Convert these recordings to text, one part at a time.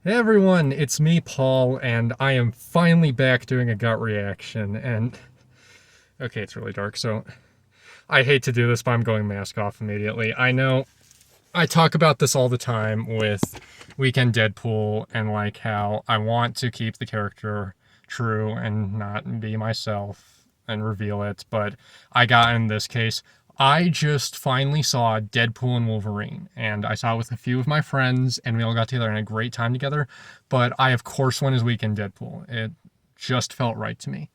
Hey everyone, it's me, Paul, and I am finally back doing a gut reaction. And okay, it's really dark, so I hate to do this, but I'm going mask off immediately. I know I talk about this all the time with Weekend Deadpool and like how I want to keep the character true and not be myself and reveal it, but I got in this case. I just finally saw Deadpool and Wolverine, and I saw it with a few of my friends, and we all got together and had a great time together. But I, of course, went as Weekend Deadpool. It just felt right to me.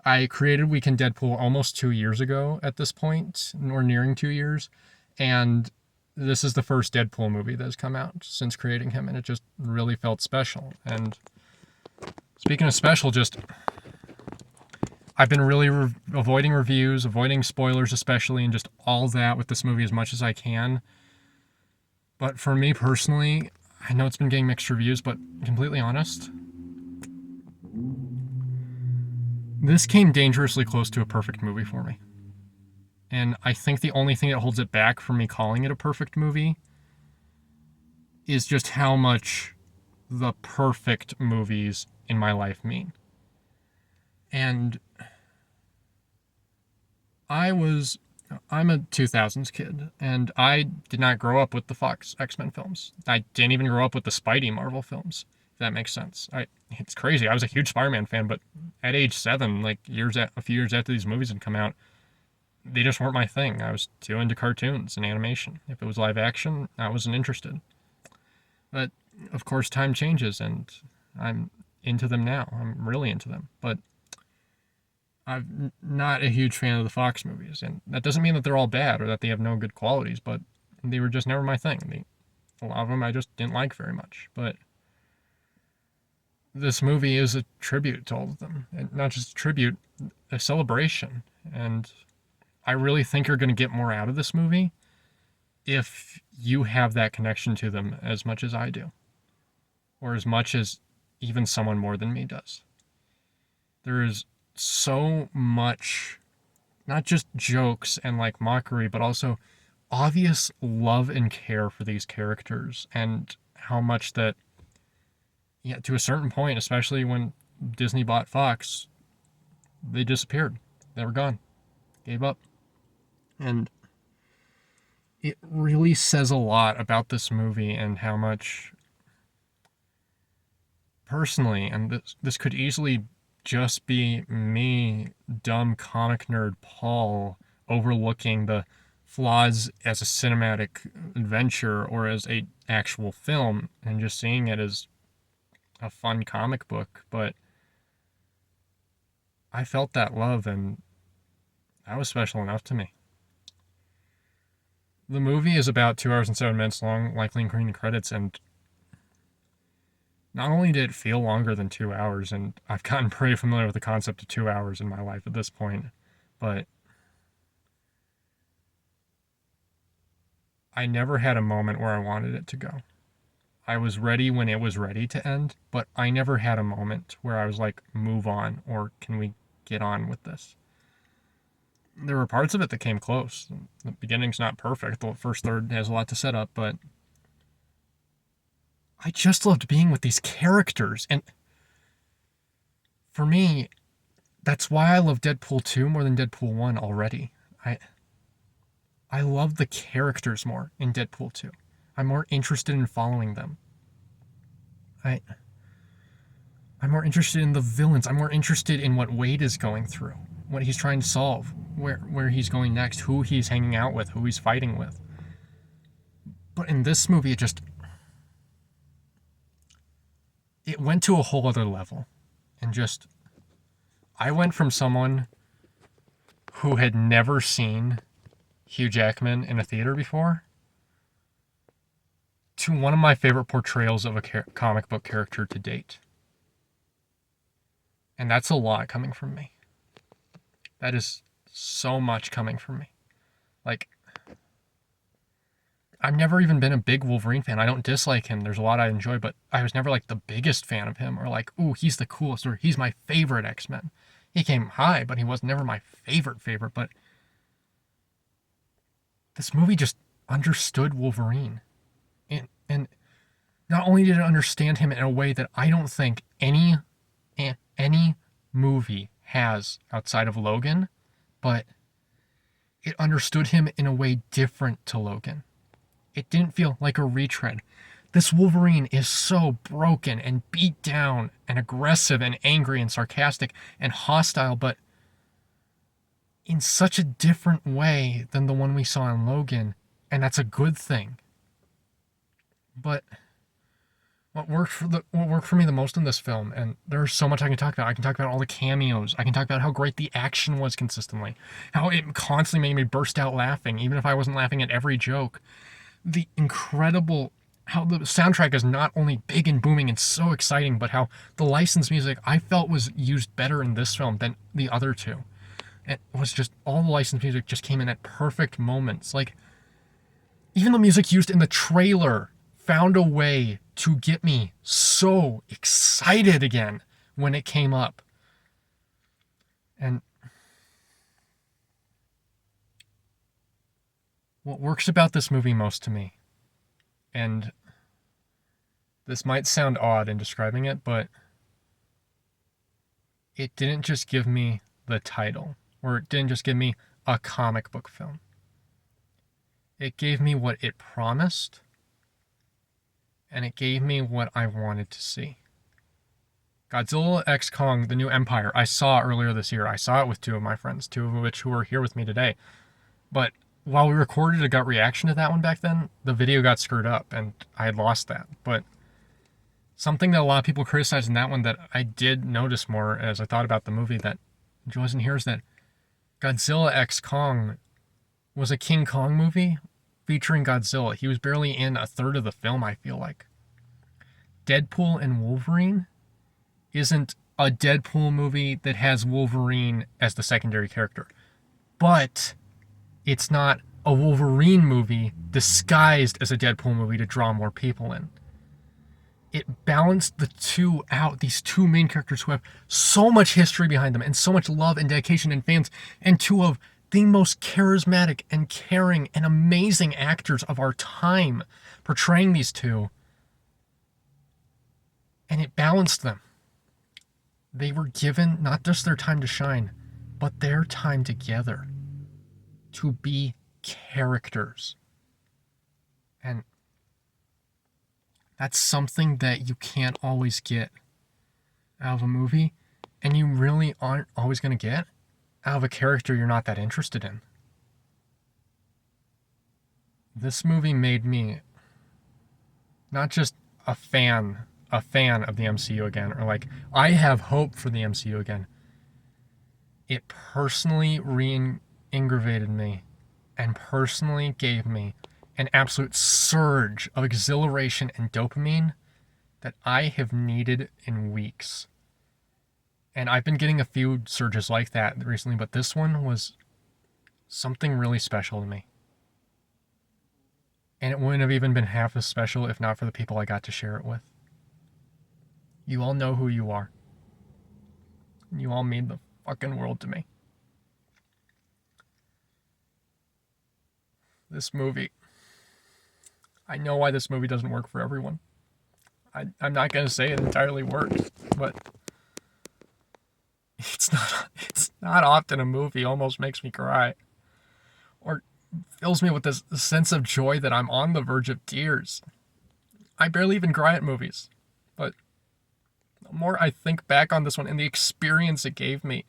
I created Weekend Deadpool almost 2 years ago at this point, or nearing 2 years, and this is the first Deadpool movie that has come out since creating him, and it just really felt special. And speaking of special, just I've been really avoiding reviews, avoiding spoilers, especially, and just all that with this movie as much as I can. But for me personally, I know it's been getting mixed reviews, but completely honest, this came dangerously close to a perfect movie for me. And I think the only thing that holds it back from me calling it a perfect movie is just how much the perfect movies in my life mean. And I was I'm a 2000s kid, and I did not grow up with the Fox X-Men films. I didn't even grow up with the Spidey Marvel films, if that makes sense. It's crazy. I was a huge Spider-Man fan, but at age 7, like a few years after these movies had come out, they just weren't my thing. I was too into cartoons and animation. If it was live action, I wasn't interested. But of course, time changes, and I'm into them now. I'm really into them. But I'm not a huge fan of the Fox movies, and that doesn't mean that they're all bad or that they have no good qualities, but they were just never my thing. A lot of them I just didn't like very much. But this movie is a tribute to all of them, and not just a tribute, a celebration. And I really think you're going to get more out of this movie if you have that connection to them as much as I do, or as much as even someone more than me does. There is so much, not just jokes and like mockery, but also obvious love and care for these characters, and how much that, yeah, to a certain point, especially when Disney bought Fox, they disappeared. They were gone, gave up. And it really says a lot about this movie and how much, personally, and this could easily just be me, dumb comic nerd Paul, overlooking the flaws as a cinematic adventure or as a actual film and just seeing it as a fun comic book. But I felt that love, and that was special enough to me. The movie is about 2 hours and 7 minutes long, likely including the credits, and not only did it feel longer than 2 hours, and I've gotten pretty familiar with the concept of 2 hours in my life at this point, but I never had a moment where I wanted it to go. I was ready when it was ready to end, but I never had a moment where I was like, move on, or can we get on with this? There were parts of it that came close. The beginning's not perfect. The first third has a lot to set up, but I just loved being with these characters. And for me, that's why I love Deadpool 2 more than Deadpool 1 already. I I love the characters more in Deadpool 2. I'm more interested in following them. I I'm more interested in the villains. I'm more interested in what Wade is going through, what he's trying to solve, where he's going next, who he's hanging out with, who he's fighting with. But in this movie, it went to a whole other level. And just I went from someone who had never seen Hugh Jackman in a theater before to one of my favorite portrayals of a comic book character to date. And that's a lot coming from me. That is so much coming from me. Like, I've never even been a big Wolverine fan. I don't dislike him. There's a lot I enjoy, but I was never like the biggest fan of him, or like, ooh, he's the coolest, or he's my favorite X-Men. He came high, but he was never my favorite. But this movie just understood Wolverine. And Not only did it understand him in a way that I don't think any movie has outside of Logan, but it understood him in a way different to Logan. It didn't feel like a retread. This Wolverine is so broken and beat down and aggressive and angry and sarcastic and hostile, but in such a different way than the one we saw in Logan, and that's a good thing. But what worked for me the most in this film, and there's so much I can talk about. I can talk about all the cameos. I can talk about how great the action was consistently, how it constantly made me burst out laughing, even if I wasn't laughing at every joke. The incredible how the soundtrack is not only big and booming and so exciting, but how the licensed music I felt was used better in this film than the other two. It was just all the licensed music just came in at perfect moments. Like even the music used in the trailer found a way to get me so excited again when it came up. And what works about this movie most to me, and this might sound odd in describing it, but it didn't just give me the title, or it didn't just give me a comic book film. It gave me what it promised, and it gave me what I wanted to see. Godzilla x Kong, The New Empire, I saw earlier this year. I saw it with two of my friends, two of which who are here with me today. But while we recorded a gut reaction to that one back then, the video got screwed up, and I had lost that. But something that a lot of people criticized in that one that I did notice more as I thought about the movie that wasn't here is that Godzilla x Kong was a King Kong movie featuring Godzilla. He was barely in a third of the film, I feel like. Deadpool and Wolverine isn't a Deadpool movie that has Wolverine as the secondary character. But it's not a Wolverine movie disguised as a Deadpool movie to draw more people in. It balanced the two out, these two main characters who have so much history behind them and so much love and dedication and fans, and two of the most charismatic and caring and amazing actors of our time portraying these two. And it balanced them. They were given not just their time to shine, but their time together to be characters. And that's something that you can't always get out of a movie, and you really aren't always going to get out of a character you're not that interested in. This movie made me not just a fan of the MCU again, or like, I have hope for the MCU again. It personally reinvigorated me and personally gave me an absolute surge of exhilaration and dopamine that I have needed in weeks. And I've been getting a few surges like that recently, but this one was something really special to me. And it wouldn't have even been half as special if not for the people I got to share it with. You all know who you are. You all mean the fucking world to me. This movie, I know why this movie doesn't work for everyone. I'm not going to say it entirely worked, but it's not often a movie almost makes me cry or fills me with this sense of joy that I'm on the verge of tears. I barely even cry at movies, but the more I think back on this one and the experience it gave me,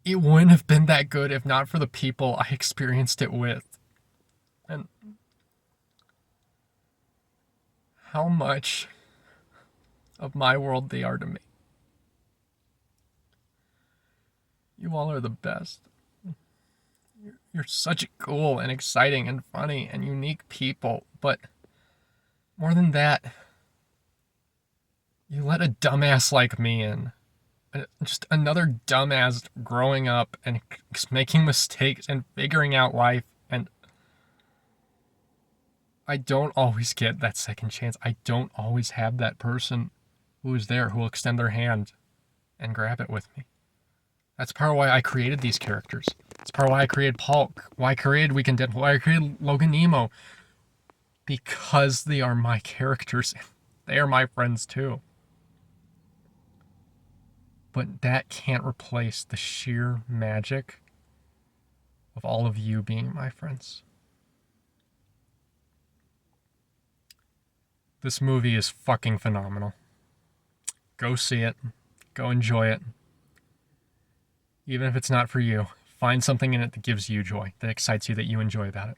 it wouldn't have been that good if not for the people I experienced it with. And how much of my world they are to me. You all are the best. You're such cool and exciting and funny and unique people, but more than that, you let a dumbass like me in. Just another dumbass growing up and making mistakes and figuring out life, and I don't always get that second chance. I don't always have that person who is there who will extend their hand and grab it with me. That's part of why I created these characters. It's part of why I created Hulk, why I created Weekend Deadpool, why I created Logan Nemo. Because they are my characters. They are my friends too. But that can't replace the sheer magic of all of you being my friends. This movie is fucking phenomenal. Go see it. Go enjoy it. Even if it's not for you, find something in it that gives you joy, that excites you, that you enjoy about it.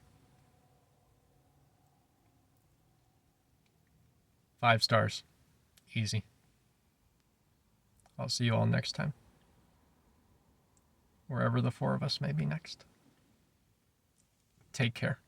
5 stars. Easy. I'll see you all next time. Wherever the 4 of us may be next. Take care.